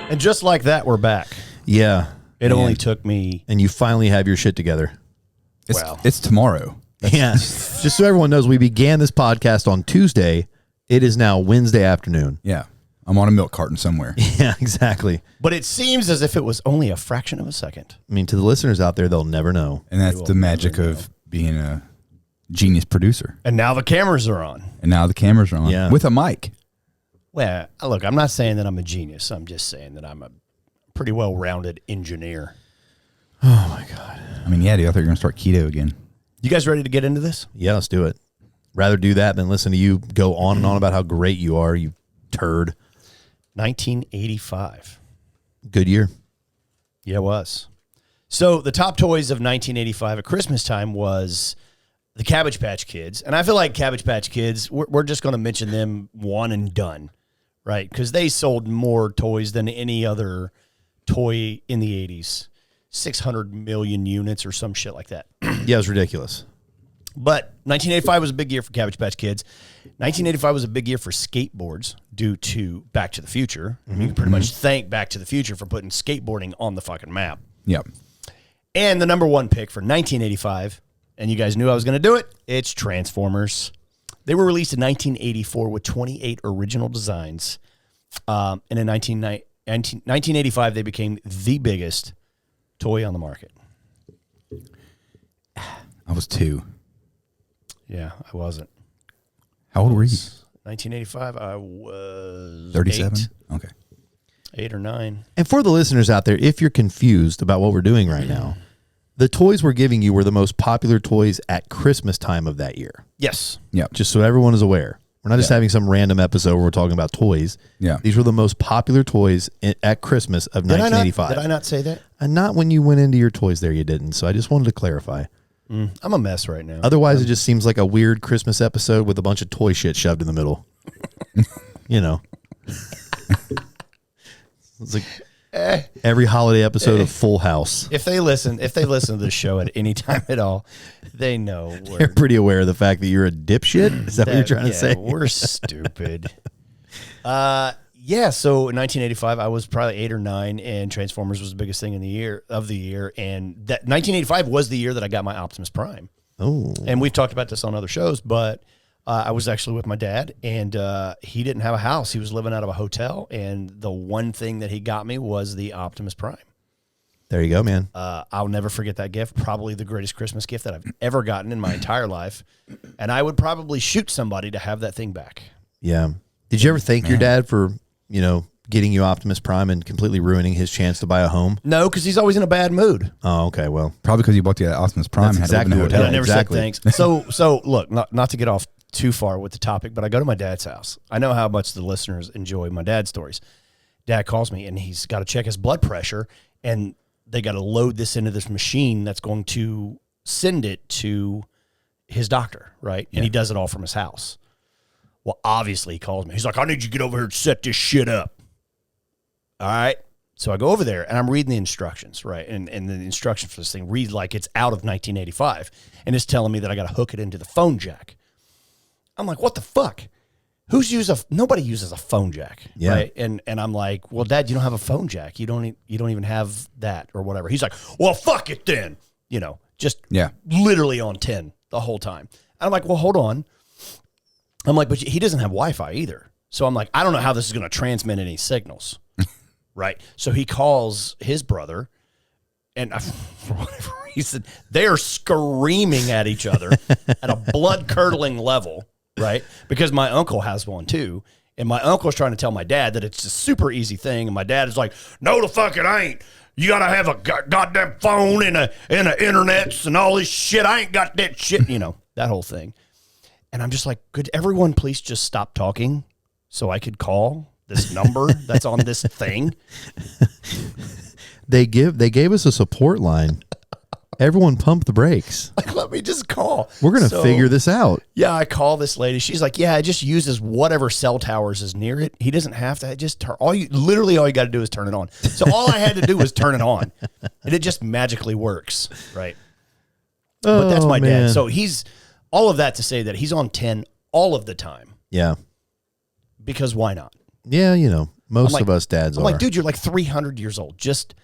And just like that, we're back. Yeah. It only took me... And you finally have your shit together. It's tomorrow. Yeah. Just so everyone knows, we began this podcast on Tuesday. It is now Wednesday afternoon. Yeah. I'm on a milk carton somewhere. Yeah, exactly. But it seems as if it was only a fraction of a second. I mean, to the listeners out there, they'll never know. And that's the magic of being a genius producer. And now the cameras are on. And now the cameras are on. Yeah. With a mic. Well, look, I'm not saying that I'm a genius. I'm just saying that I'm a pretty well-rounded engineer. Oh, my God. I mean, yeah, dude, I thought you were going to start keto again. You guys ready to get into this? Yeah, let's do it. Rather do that than listen to you go on and on about how great you are, you turd. 1985. Good year. Yeah, it was. So the top toys of 1985 at Christmas time was the Cabbage Patch Kids. And I feel like Cabbage Patch Kids, we're just going to mention them one and done, right? Because they sold more toys than any other toy in the 80s. 600 million units or some shit like that. Yeah, it was ridiculous. But 1985 was a big year for Cabbage Patch Kids. 1985 was a big year for skateboards due to Back to the Future. You can pretty much thank Back to the Future for putting skateboarding on the fucking map. Yep. And the number one pick for 1985, and you guys knew I was going to do it, it's Transformers. They were released in 1984 with 28 original designs. And in 1985, they became the biggest toy on the market. I was 2. Yeah, I wasn't. How old were you? 1985, I was 37? 8. Okay. 8 or 9. And for the listeners out there, if you're confused about what we're doing right now, the toys we're giving you were the most popular toys at Christmas time of that year. Yes. Yep. Just so everyone is aware. We're not just having some random episode where we're talking about toys. Yeah. These were the most popular toys at Christmas of 1985. Did I not say that? And not when you went into your toys there, you didn't. So I just wanted to clarify. I'm a mess right now. Otherwise, it just seems like a weird Christmas episode with a bunch of toy shit shoved in the middle. You know. It's like every holiday episode of Full House. If they listen to this show at any time at all, they know They're pretty aware of the fact that you're a dipshit. Is that what you're trying to say? We're stupid. Yeah, so in 1985, I was probably 8 or 9, and Transformers was the biggest thing in the year. And that 1985 was the year that I got my Optimus Prime. Oh. And we've talked about this on other shows, but I was actually with my dad, and he didn't have a house. He was living out of a hotel, and the one thing that he got me was the Optimus Prime. There you go, man. I'll never forget that gift. Probably the greatest Christmas gift that I've ever gotten in my entire life. And I would probably shoot somebody to have that thing back. Yeah. Did you ever thank your dad for, getting you Optimus Prime and completely ruining his chance to buy a home? No, because he's always in a bad mood. Oh, okay. Well, probably because you bought the Optimus Prime. That's and had exactly to live in a what hotel. I never exactly. said thanks. So look, not to get off too far with the topic, but I go to my dad's house. I know how much the listeners enjoy my dad's stories. Dad calls me, and he's got to check his blood pressure, and they got to load this into this machine that's going to send it to his doctor, right? And he does it all from his house. Well, obviously, he calls me. He's like, I need you to get over here and set this shit up. All right. So I go over there, and I'm reading the instructions, right? And the instructions for this thing read like it's out of 1985, and it's telling me that I got to hook it into the phone jack. I'm like, what the fuck? Nobody uses a phone jack, right? And I'm like, well, Dad, you don't have a phone jack. You don't even have that or whatever. He's like, well, fuck it then. Just literally on 10 the whole time. And I'm like, well, hold on. I'm like, but he doesn't have Wi-Fi either. So I'm like, I don't know how this is going to transmit any signals, right? So he calls his brother, and for whatever reason, they're screaming at each other at a blood-curdling level, right? Because my uncle has one too, and my uncle's trying to tell my dad that it's a super easy thing, and my dad is like, no, the fuck it ain't. You got to have a goddamn phone and a internets and all this shit. I ain't got that shit, that whole thing. And I'm just like, could everyone please just stop talking so I could call this number that's on this thing? They gave us a support line. Everyone pump the brakes. Like, let me just call. We're going to figure this out. Yeah, I call this lady. She's like, yeah, it just uses whatever cell towers is near it. He doesn't have to just turn. All you got to do is turn it on. So all I had to do was turn it on, and it just magically works, right? But that's my dad. So he's all of that to say that he's on 10 all of the time. Yeah. Because why not? Yeah, Most of us dads I'm are. like, dude, you're like 300 years old. Just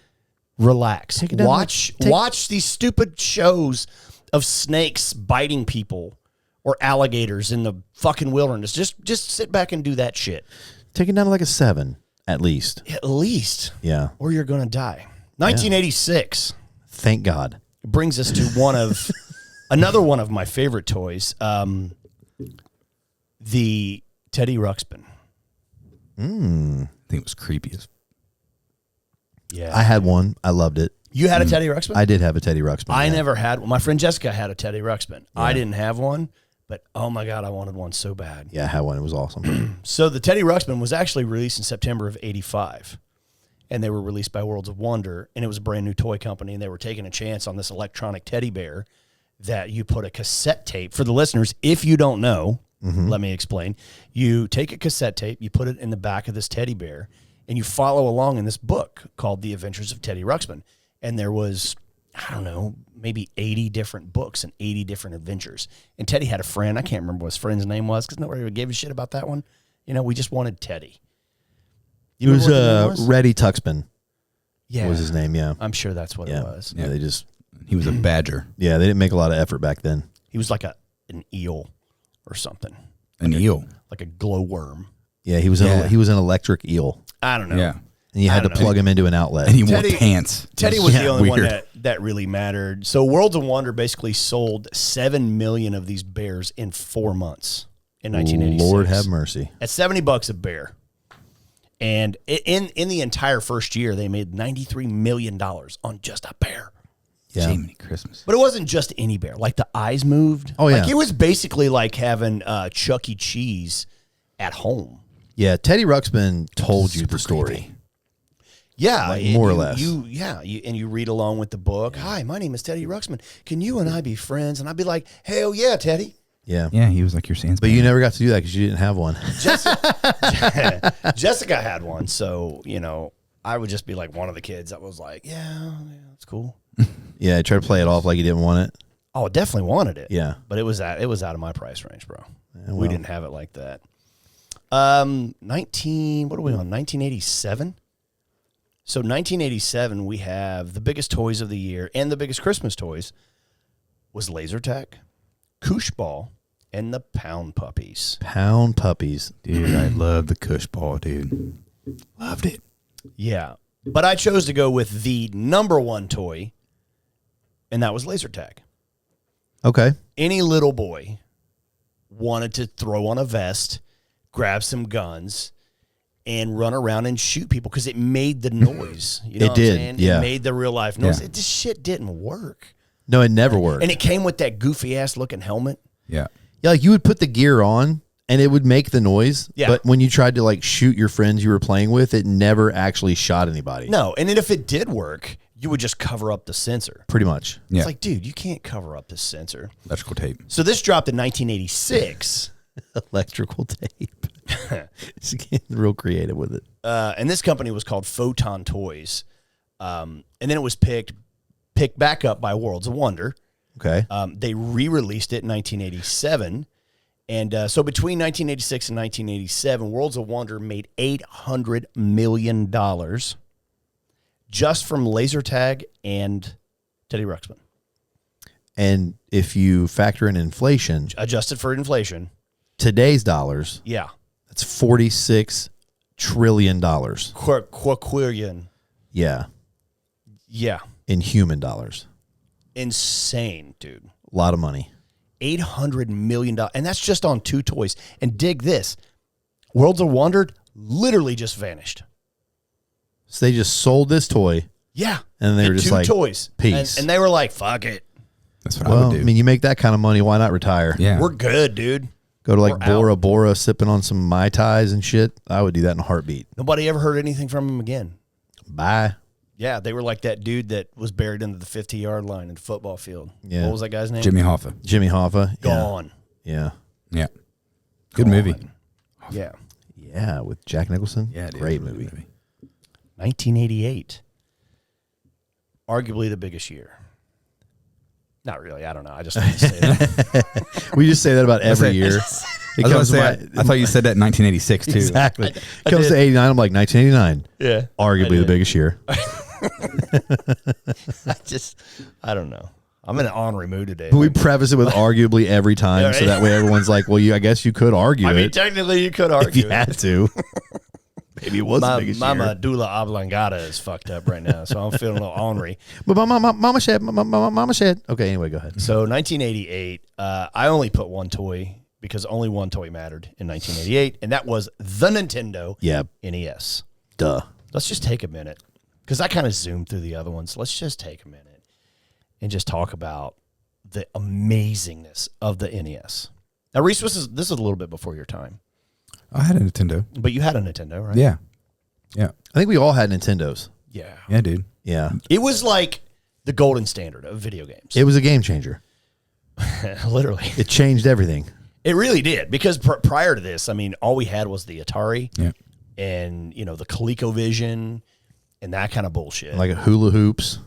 relax. Take it down Watch these stupid shows of snakes biting people or alligators in the fucking wilderness. Just sit back and do that shit. Take it down to like a 7, at least. At least. Yeah. Or you're going to die. 1986 Thank God. brings us to another one of my favorite toys, the Teddy Ruxpin. I think it was creepy as. Yeah. I had one. I loved it. You had a Teddy Ruxpin? I did have a Teddy Ruxpin. I yeah. never had one. My friend Jessica had a Teddy Ruxpin. I didn't have one, but oh my God, I wanted one so bad. Yeah, I had one. It was awesome. So the Teddy Ruxpin was actually released in September of 85. And they were released by Worlds of Wonder, and it was a brand new toy company, and they were taking a chance on this electronic teddy bear that you put a cassette tape. For the listeners, if you don't know, let me explain. You take a cassette tape, you put it in the back of this teddy bear, and you follow along in this book called The Adventures of Teddy Ruxpin. And there was, I don't know, maybe 80 different books and 80 different adventures. And Teddy had a friend. I can't remember what his friend's name was because nobody gave a shit about that one. You know, we just wanted Teddy. It was Reddy Tuxpin. Yeah. Was his name, yeah. I'm sure that's what it was. Yeah, He was a badger. they didn't make a lot of effort back then. He was like an eel or something. An eel. Like a glowworm. Yeah, he was an electric eel. I don't know. Yeah. And you had to plug him into an outlet. And he wore pants. Teddy was the only weird. one that really mattered. So Worlds of Wonder basically sold 7 million of these bears in 4 months in 1986. Lord have mercy. At $70 a bear. And in the entire first year, they made $93 million on just a bear. Yeah. Jiminy Christmas. But it wasn't just any bear. Like the eyes moved. Oh, yeah. Like it was basically like having Chuck E. Cheese at home. Yeah, Teddy Ruxpin told you the story. Creepy. Yeah, Like, more or less. You read along with the book. Hi, my name is Teddy Ruxpin. Can you and I be friends? And I'd be like, hell yeah, Teddy. Yeah. Yeah, he was like your sans. But you never got to do that because you didn't have one. Jessica had one, so I would just be like one of the kids that was like, yeah, it's cool. Yeah, I tried to play it off like you didn't want it. Oh, definitely wanted it. Yeah. But it was out of my price range, bro. Yeah, We didn't have it like that. 1987. So 1987, we have the biggest toys of the year and the biggest Christmas toys was laser tag, koosh ball, and the pound puppies. Pound puppies. Dude, I love the Kush ball, dude. Loved it. Yeah. But I chose to go with the number one toy, and that was laser tag. Okay. Any little boy wanted to throw on a vest, grab some guns, and run around and shoot people because it made the noise. You know It what did, I'm saying? yeah. It made the real life noise. Yeah. This shit didn't work. No, it never worked. And it came with that goofy ass looking helmet. Yeah. Yeah, like you would put the gear on and it would make the noise. Yeah. But when you tried to like shoot your friends you were playing with, it never actually shot anybody. No, and then if it did work, you would just cover up the sensor. Pretty much. Yeah. It's like, dude, you can't cover up this sensor. Electrical tape. So this dropped in 1986. Electrical tape. It's getting real creative with it. And this company was called Photon Toys. And then it was picked back up by Worlds of Wonder. Okay. They re-released it in 1987. And so between 1986 and 1987, Worlds of Wonder made $800 million just from laser tag and Teddy Ruxpin. And if you factor in inflation, Adjusted for inflation. today's dollars, Yeah. that's $46 trillion. Quillion. Yeah. Yeah. In human dollars. Insane, dude. A lot of money. $800 million. And that's just on 2 toys. And dig this. Worlds of Wonder literally just vanished. So they just sold this toy. Yeah. And they were just 2 like, toys. peace. And they were like, fuck it. That's what I Well, would do. I mean, you make that kind of money, why not retire? yeah. We're good, dude. Go to like We're Bora out. Bora sipping on some Mai Tais and shit. I would do that in a heartbeat. Nobody ever heard anything from him again. Bye. Yeah, they were like that dude that was buried under the 50-yard line in the football field. Yeah. What was that guy's name? Jimmy Hoffa. Jimmy Hoffa. Gone. Yeah. Yeah. Good Gone. movie. Yeah. Yeah, with Jack Nicholson. Yeah, it is. Great Really movie. good 1988. Arguably the biggest year. Not really. I don't know. I just wanted to say that. We just say that about every year. It I comes to I thought you said that in 1986 too. exactly. It comes to 89. I'm like 1989. Yeah. Arguably the biggest year. I don't know. I'm in an ornery mood today. But we preface it with arguably every time, Yeah, so right. that way everyone's like, "Well, I guess you could argue I mean, it technically, you could argue if you it. had to." Maybe it was the My biggest my year. medulla oblongata is fucked up right now, so I'm feeling a little ornery. But mama said, mama said. Okay, anyway, go ahead. So 1988, I only put one toy because only one toy mattered in 1988, and that was the Nintendo Yeah, NES. duh. Let's just take a minute because I kind of zoomed through the other ones. Let's just take a minute and just talk about the amazingness of the NES. Now, Reese, this is a little bit before your time, I had a Nintendo. but you had a Nintendo, right? Yeah. I think we all had Nintendos. Yeah. Yeah, dude. Yeah, It was like the golden standard of video games. it was a game changer. Literally. It changed everything. It really did because prior to this, I mean, all we had was the Atari Yeah. and, the ColecoVision and that kind of bullshit. Like a hula hoops,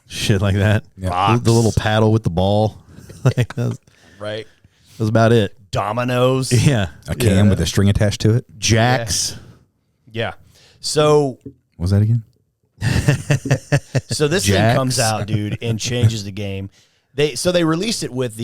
shit like that. Yeah. Fox, The little paddle with the ball. Like, that right? was about it. Dominoes. Yeah, A can with a string attached to it. jacks. Yeah. So What was that again? this thing Jacks. comes out, dude, and changes the game. They released it with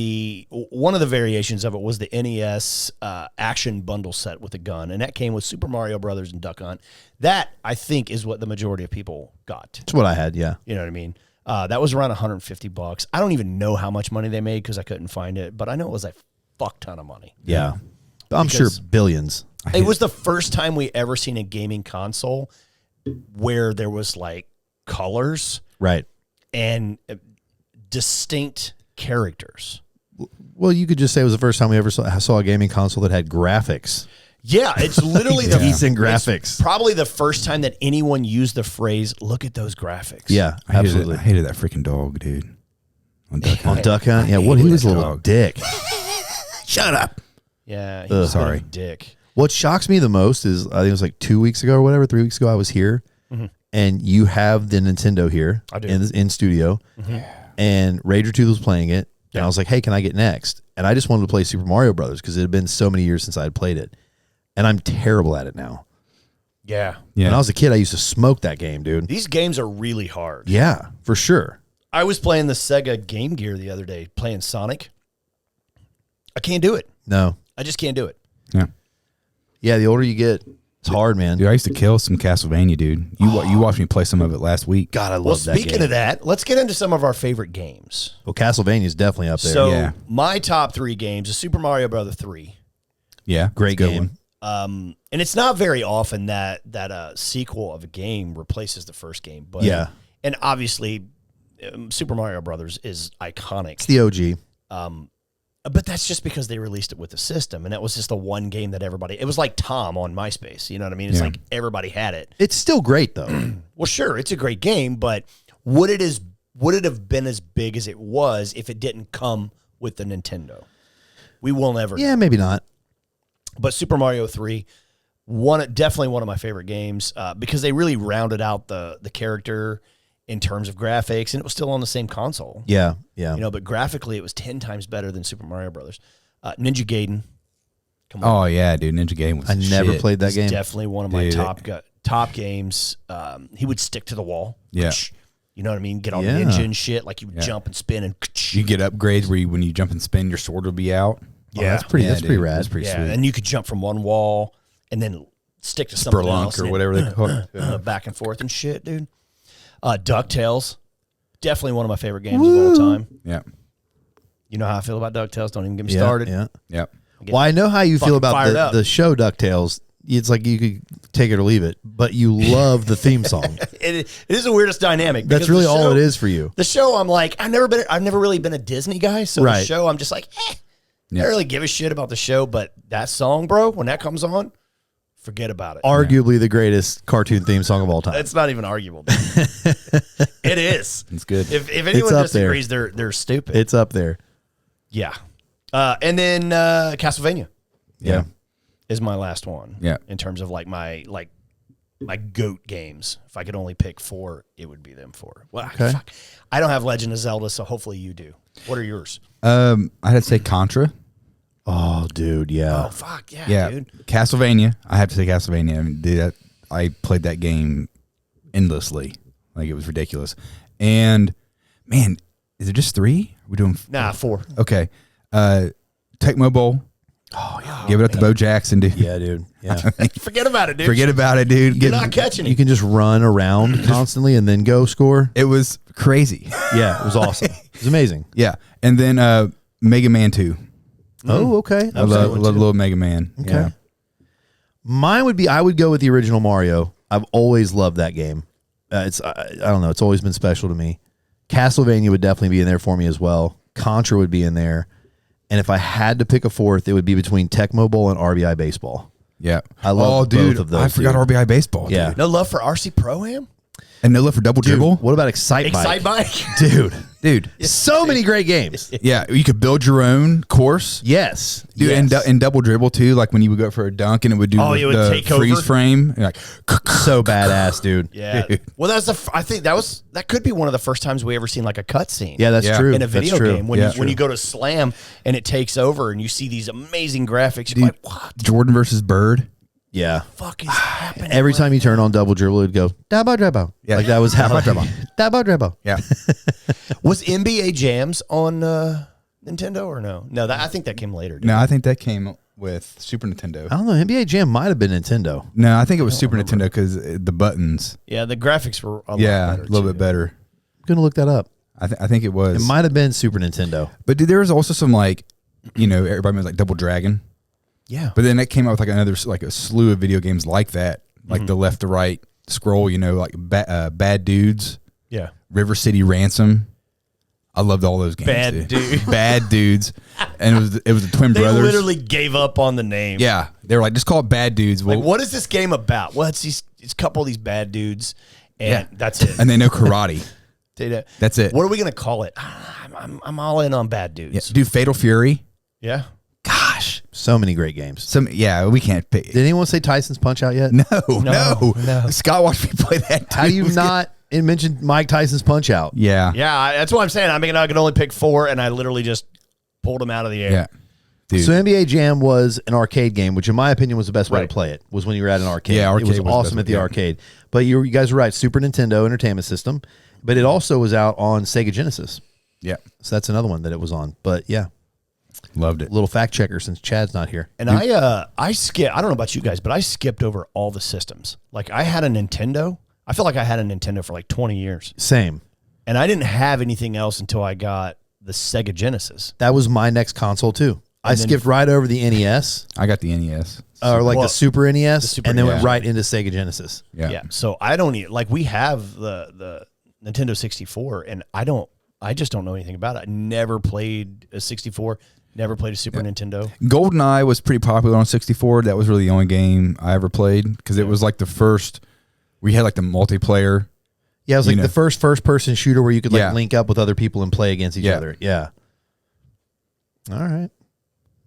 one of the variations of it was the NES action bundle set with a gun, and that came with Super Mario Brothers and Duck Hunt. That I think is what the majority of people got. That's what I had. Yeah, You know what I mean? That was around $150. I don't even know how much money they made because I couldn't find it, but I know it was a fuck ton of money. yeah. I'm sure Because- billions. It was the first time we ever seen a gaming console where there was like colors Right. and distinct characters. Well, you could just say it was the first time we ever saw a gaming console that had graphics. Yeah, it's literally the Decent graphics. Probably the first time that anyone used the phrase "look at those graphics." Yeah, I hated absolutely. It. I hated that freaking dog, dude. On Duck Hunt. On Duck Hunt, yeah. What he was a little dick. Shut up. yeah. He was a bit of a Sorry. dick. What shocks me the most is I think it was like 2 weeks ago or whatever, 3 weeks ago. I was here, and you have the Nintendo here I do. in studio, and Rager Tooth was playing it, and I was like, "Hey, can I get next?" And I just wanted to play Super Mario Brothers because it had been so many years since I had played it, and I'm terrible at it now. Yeah, Yeah. When I was a kid, I used to smoke that game, dude. these games are really hard. Yeah, for sure. I was playing the Sega Game Gear the other day, playing Sonic. I can't do it. No, I just can't do it. Yeah. yeah. The older you get, it's hard, man. Dude, I used to kill some Castlevania, dude. You watched me play some of it last week. God, I love Well, that speaking game. of that, let's get into some of our favorite games. Well, Castlevania is definitely up there. So Yeah. my top three games is Super Mario Brother 3. Yeah. Great Good game. one. And it's not very often that a sequel of a game replaces the first game, but Yeah. and obviously Super Mario Brothers is iconic. It's the OG. But that's just because they released it with the system, and that was just the one game that everybody. It was like Tom on MySpace. You know what I mean? It's Yeah. like everybody had it. It's still great though. Well, sure, it's a great game, but would it have been as big as it was if it didn't come with the Nintendo? We will never. Yeah, maybe not. But Super Mario 3, definitely one of my favorite games because they really rounded out the character in terms of graphics, and it was still on the same console. Yeah, yeah. But graphically, it was 10 times better than Super Mario Brothers. Ninja Gaiden. Come on. Oh yeah, dude. Ninja Game was. I never shit. played that It's game. definitely one of my Dude. top games. He would stick to the wall. Yeah. You know what I mean? Get all Yeah. ninja and shit. Like you would Yeah. jump and spin and You get upgrades where when you jump and spin, your sword will be out. Oh, that's pretty. That's pretty dude. rad. That's pretty yeah, sweet. and you could jump from one wall and then stick to something else. Spelunk or and whatever they call it. back and forth and shit, dude. DuckTales. Definitely one of my favorite games of all time. Yeah. You know how I feel about DuckTales. Don't even get me Yeah, started. Yeah. Yep. Get Well, I know how you feel fucking about fired up. the show DuckTales. It's like you could take it or leave it, but you love the theme song. It is the weirdest dynamic. That's because really the all show- it is for you. The show, I'm like, I've never really been a Disney guy, so the Right. show, I'm just like, I Yeah. don't really give a shit about the show, but that song, bro, when that comes on, forget about it. Arguably the greatest cartoon theme song of all time. It's not even arguable. Dude. It is. It's good. If anyone up there. disagrees, they're stupid. It's up there. Yeah. And then Castlevania Yeah. is my last one. Yeah. In terms of like my GOAT games. If I could only pick 4, it would be them 4. Well, Okay. fuck. I don't have Legend of Zelda, so hopefully you do. What are yours? I'd say Contra. Oh, dude, yeah. Oh fuck yeah, Yeah, dude. Castlevania. I have to say Castlevania. I mean, dude, I played that game endlessly. Like, it was ridiculous. And man, is it just 3? We're doing Nah, 4. Okay. Tecmo Bowl. Oh, yeah. Give it up to Bo Jackson, dude. Yeah, dude. Yeah. Forget about it, dude. Forget about it, dude. You're not catching You it. can just run around constantly and then go score. It was crazy. Yeah, it was awesome. It was amazing. Yeah. And then Mega Man 2. Oh, okay. I love little Mega Man. Okay. Yeah. Mine would be, I would go with the original Mario. I've always loved that game. I don't know. It's always been special to me. Castlevania would definitely be in there for me as well. Contra would be in there. And if I had to pick a fourth, it would be between Tecmo Bowl and RBI Baseball. Yeah. I love both of those. I forgot dude. RBI Baseball. Yeah. Dude. No love for RC Pro-Am? And no love for Double Dude, Dribble. what about Excite Bike? Excite Bike? Dude. Dude. So many great games. Yeah. You could build your own course. Yes. Dude, yes. and Double Dribble too, like when you would go for a dunk and it would do Oh, you would the take freeze over? frame. You're like, So badass, dude. Yeah. Well, I think that could be one of the first times we ever seen like a cutscene. Yeah, that's Yeah. true. In a video That's true. game, when Yeah. you go to slam and it takes over and you see these amazing graphics, you're like, what the Jordan versus Bird. Yeah. fuck is happening? Every time you turn on Double Dribble, it would go, Double Dribble. Yeah. Like that was how Double Dribble. Double Dribble. Yeah. Was NBA Jams on Nintendo or no? No, I think that came later. No, I think that came with Super Nintendo. I don't know. NBA Jam might have been Nintendo. No, I think it was Super Nintendo because the buttons. Yeah, the graphics were a lot better, A little too. bit better. I'm going to look that up. I think it was. It might have been Super Nintendo. But dude, there was also some like, everybody was like Double Dragon. Yeah. But then it came out with like a slew of video games like that, like the left to right scroll. Like Bad Dudes, Yeah. River City Ransom. I loved all those games. Bad Dudes. Bad Dudes, and it was the twin They brothers. literally gave up on the name. Yeah, they were like, just call it Bad Dudes. Like, what is this game about? Well, it's a couple of these bad dudes, and that's it. And they know karate. That's it. What are we gonna call it? I'm all in on bad Yeah. dudes. Dude, Fatal Fury. Yeah. Gosh, So many great games. we can't pick. Did anyone say Tyson's Punch Out yet? No. Scott watched me play that. How do you not mention Mike Tyson's Punch Out? Yeah, Yeah, that's what I'm saying. I mean, I could only pick 4, and I literally just pulled them out of the air. yeah. Dude. So NBA Jam was an arcade game, which in my opinion was the best way Right. to play it, was when you were at an arcade. Yeah, arcade it was was the awesome best at the way, yeah. arcade. But you guys were right, Super Nintendo Entertainment System, but it also was out on Sega Genesis. Yeah, So that's another one that it was on. But yeah, loved it. little fact checker since Chad's not here. And I skipped. I don't know about you guys, but I skipped over all the systems. Like I had a Nintendo. I feel like I had a Nintendo for like 20 years, Same. and I didn't have anything else until I got the Sega Genesis. That was my next console too. I then- skipped right over the NES, I got the NES. or like Well, the Super NES, Super and then NES. went right into Sega Genesis. Yeah. So I don't even like we have the Nintendo 64, and I just don't know anything about it. I never played a 64. Never played a Super Nintendo. GoldenEye was pretty popular on 64. That was really the only game I ever played because it was like the first. We had like the multiplayer. Yeah, it was like You know. the first person shooter where you could like Yeah. link up with other people and play against each Yeah. other. Yeah. All right.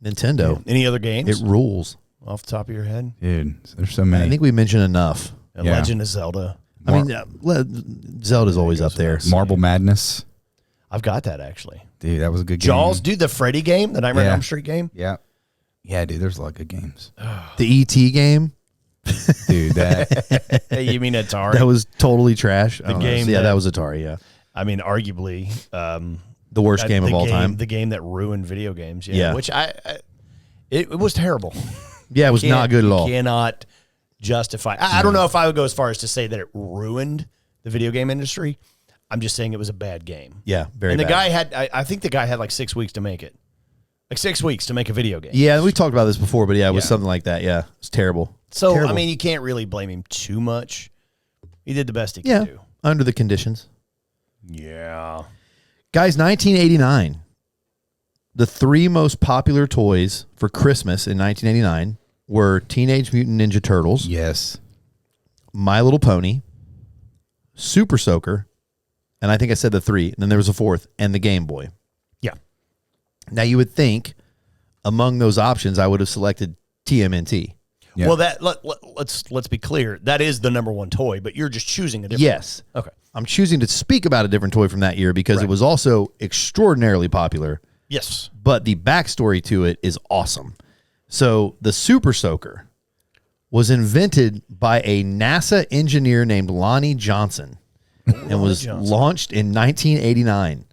Nintendo. Any other games It rules. off the top of your head? Dude, there's so many. I think we mentioned enough. A Yeah. Legend of Zelda. I mean, Zelda's always up there. Marble Madness. I've got that actually. Dude, that was a good game. Jaws, dude, the Freddy game, the Nightmare on Yeah. Elm Street game. Yeah. Yeah, dude, there's a lot of good games. The ET game, Dude, that. Hey, you mean Atari? that was totally trash. I don't know. game So, yeah, that- that was Atari, yeah. I mean, arguably The worst game of all time. The game that ruined video games. Yeah, Yeah. which it was terrible. Yeah, it was not good at all. You cannot justify. I don't know if I would go as far as to say that it ruined the video game industry. I'm just saying it was a bad game. Yeah, very And the bad. guy had, I think the guy had like 6 weeks to make it. Like 6 weeks to make a video game. Yeah, we talked about this before, but yeah, it was Yeah. something like that. Yeah, it's terrible. So, Terrible. I mean, you can't really blame him too much. He did the best he Yeah, could do. under the conditions. Yeah. Guys, 1989. The 3 most popular toys for Christmas in 1989 were Teenage Mutant Ninja Turtles, Yes. My Little Pony, Super Soaker, and I think I said the 3, and then there was a 4th, and the Game Boy. Yeah. Now, you would think among those options, I would have selected TMNT. Yeah. Well, let's be clear. That is the number one toy, but you're just choosing a different. Yes. Okay. I'm choosing to speak about a different toy from that year because it was also extraordinarily popular Yes. But the backstory to it is awesome. So the Super Soaker was invented by a NASA engineer named Lonnie Johnson and was launched in 1989.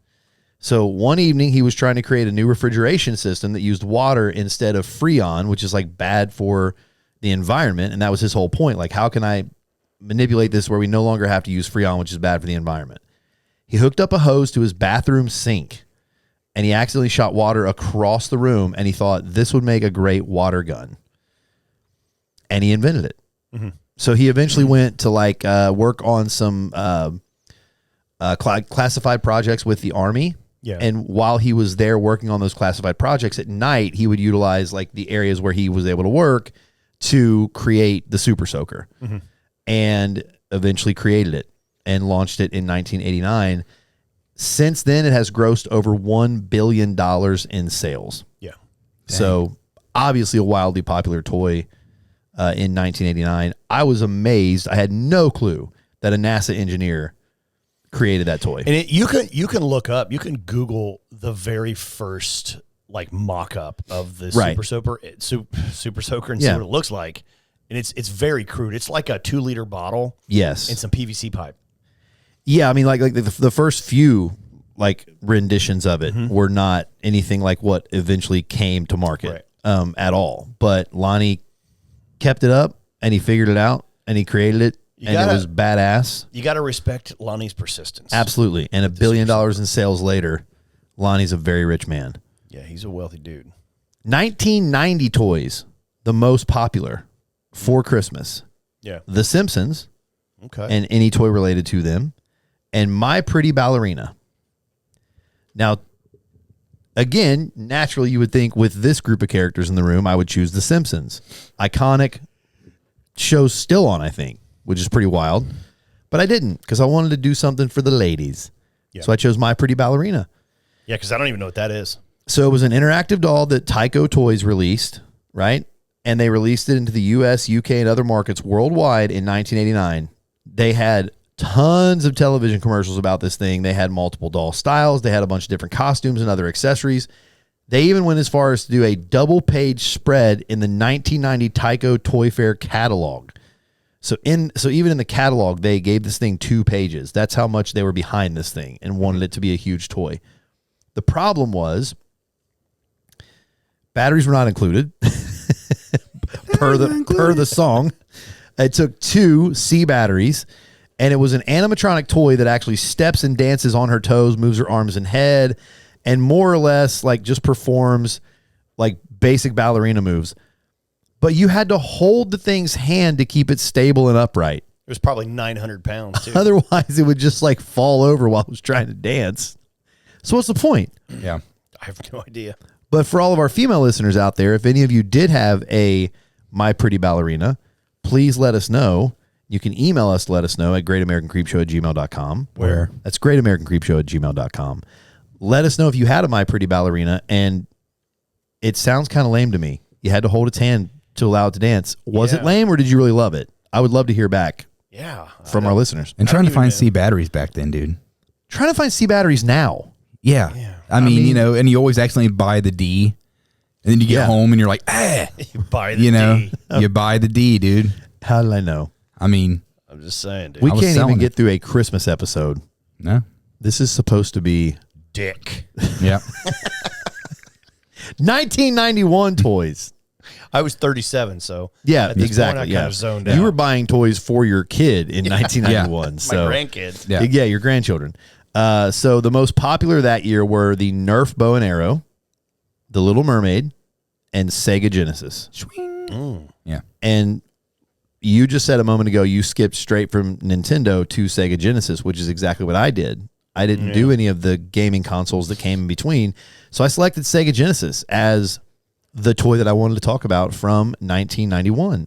So one evening he was trying to create a new refrigeration system that used water instead of Freon, which is like bad for the environment. And that was his whole point. Like, how can I manipulate this where we no longer have to use Freon, which is bad for the environment? He hooked up a hose to his bathroom sink and he accidentally shot water across the room, and he thought this would make a great water gun. And he invented it. Mm-hmm. So he eventually went to like work on some classified projects with the Army. Yeah. And while he was there working on those classified projects at night, he would utilize like the areas where he was able to work to create the Super Soaker, and eventually created it and launched it in 1989. Since then, it has grossed over $1 billion in sales. Yeah. So obviously a wildly popular toy in 1989. I was amazed. I had no clue that a NASA engineer created that toy. And you can look up, you can Google the very first like mock-up of the Super Soaker and see what it looks like. And it's very crude. It's like a 2-liter bottle. Yes. And some PVC pipe. Yeah, I mean, like the first few like renditions of it were not anything like what eventually came to market at all. But Lonnie kept it up, and he figured it out, and he created it, it was badass. You got to respect Lonnie's persistence. Absolutely. And $1 billion in sales later, Lonnie's a very rich man. Yeah, he's a wealthy dude. 1990 toys, the most popular for Christmas. Yeah. The Simpsons. Okay. And any toy related to them. And My Pretty Ballerina. Now, again, naturally, you would think with this group of characters in the room, I would choose The Simpsons. Iconic shows still on, I think, which is pretty wild. But I didn't, because I wanted to do something for the ladies. Yeah. So I chose My Pretty Ballerina. Yeah, because I don't even know what that is. So it was an interactive doll that Tyco Toys released, right? And they released it into the US, UK, and other markets worldwide in 1989. They had tons of television commercials about this thing. They had multiple doll styles. They had a bunch of different costumes and other accessories. They even went as far as to do a double-page spread in the 1990 Tyco Toy Fair catalog. So even in the catalog, they gave this thing 2 pages. That's how much they were behind this thing and wanted it to be a huge toy. The problem was batteries were not included per the song. It took 2 C batteries, and it was an animatronic toy that actually steps and dances on her toes, moves her arms and head, and more or less like just performs like basic ballerina moves. But you had to hold the thing's hand to keep it stable and upright. It was probably 900 pounds, too. Otherwise, it would just like fall over while it was trying to dance. So what's the point? Yeah. I have no idea. But for all of our female listeners out there, if any of you did have a My Pretty Ballerina, please let us know. You can email us to let us know at greatamericancreepshow@gmail.com. Where? That's greatamericancreepshow@gmail.com. Let us know if you had a My Pretty Ballerina, and it sounds kind of lame to me. You had to hold its hand to allow it to dance. Was it lame, or did you really love it? I would love to hear back from our listeners. And trying to find C batteries back then, dude. Trying to find C batteries now. Yeah. I mean, you know, and you always accidentally buy the D, and then you get home and you're like, you buy the D. You buy the D, dude. How did I know? I mean, I'm just saying, dude. We can't even get through a Christmas episode. No. This is supposed to be dick. Yeah. 1991 toys. I was 37, so yeah, at this exactly. Point, I kind of zoned out. You were buying toys for your kid in 1991. So my grandkids. Yeah, your grandchildren. So the most popular that year were the Nerf bow and arrow, the Little Mermaid, and Sega Genesis. Yeah. And you just said a moment ago you skipped straight from Nintendo to Sega Genesis, which is exactly what I did. I didn't do any of the gaming consoles that came in between. So I selected Sega Genesis as the toy that I wanted to talk about from 1991.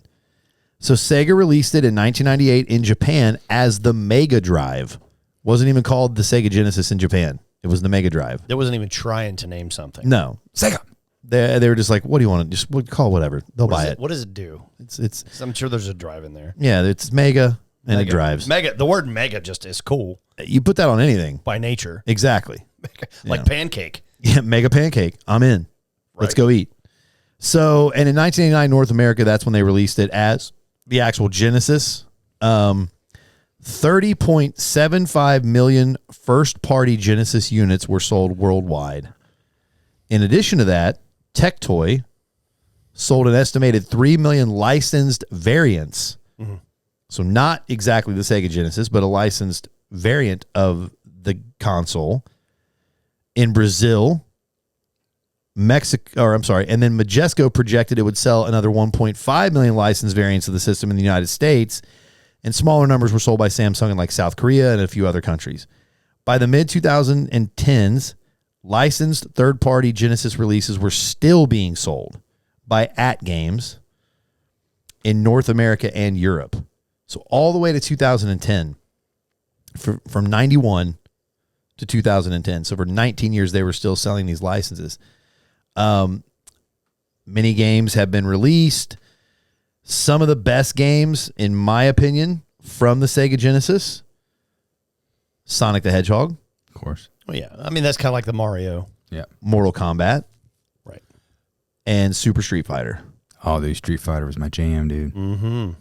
So Sega released it in 1998 in Japan as the Mega Drive. Wasn't even called the Sega Genesis in Japan. It was the Mega Drive. They wasn't even trying to name something. No. Sega. They were just like, what do you want to just call whatever. They'll buy it. What does it do? It's I'm sure there's a drive in there. Yeah, it's Mega and it drives. Mega. The word mega just is cool You put that on anything. by nature. Exactly. Like pancake. Yeah, Mega Pancake. I'm in. Let's Right. go eat. So, and in 1989, North America, that's when they released it as the actual Genesis. 30.75 million first-party Genesis units were sold worldwide. In addition to that, Tectoy sold an estimated 3 million licensed variants. So not exactly the Sega Genesis, but a licensed variant of the console in Brazil, Mexico, or I'm sorry, and then Majesco projected it would sell another 1.5 million licensed variants of the system in the United States, and smaller numbers were sold by Samsung in like South Korea and a few other countries. By the mid-2010s, licensed third-party Genesis releases were still being sold by AtGames in North America and Europe. So all the way to 2010, from 91 to 2010. So for 19 years, they were still selling these licenses. Many games have been released. Some of the best games, in my opinion, from the Sega Genesis, Sonic the Hedgehog, Of course. Well, yeah. I mean, that's kind of like the Mario. Yeah. Mortal Kombat, Right. and Super Street Fighter. Oh, dude, Street Fighter was my jam, dude. Mm-hmm.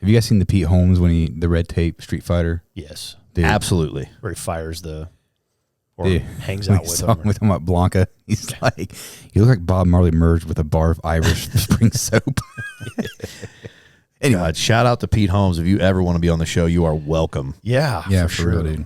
Have you guys seen the Pete Holmes the red tape Street Fighter? Yes. Dude, Absolutely. Where he fires or dude, hangs when out he with saw him. him with him at Blanca. He's like, you look like Bob Marley merged with a bar of Irish spring soap. Anyway, God, shout out to Pete Holmes. If you ever want to be on the show, you are welcome. Yeah. yeah, for for real, sure. dude.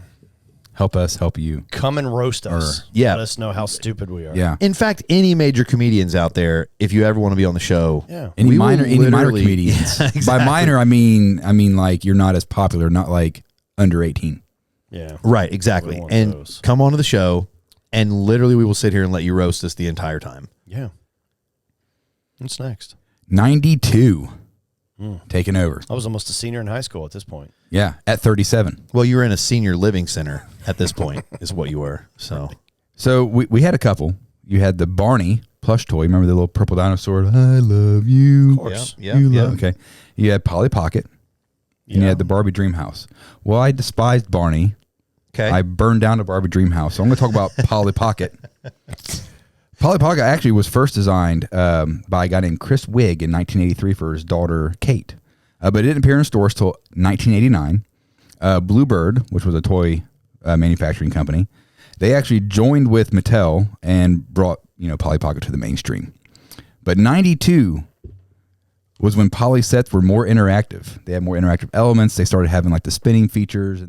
Help us, help you. Come and roast us. Yeah. Let us know how stupid we are. Yeah. In fact, any major comedians out there, if you ever want to be on the show, Yeah. Any we will minor literally- comedians. Yeah, By exactly. minor, I mean like you're not as popular, not like under 18. Yeah. Right, exactly. Really one of And those. come onto the show, and literally we will sit here and let you roast us the entire time. Yeah. What's next? 92. Taking over. I was almost a senior in high school at this point. Yeah, at 37. Well, you were in a senior living center at this point, is what you were. So, So we had a couple. You had the Barney plush toy. Remember the little purple dinosaur? I love you. Of course. yeah, You yeah. love. Okay. You had Polly Pocket. And you had the Barbie Dream House. Well, I despised Barney. Okay. I burned down the Barbie Dream House. So I'm going to talk about Polly Pocket. Polly Pocket actually was first designed by a guy named Chris Wigg in 1983 for his daughter, Kate. But it didn't appear in stores till 1989. Bluebird, which was a toy manufacturing company, they actually joined with Mattel and brought Polly Pocket to the mainstream. But 92 was when Polly sets were more interactive. They had more interactive elements. They started having like the spinning features. And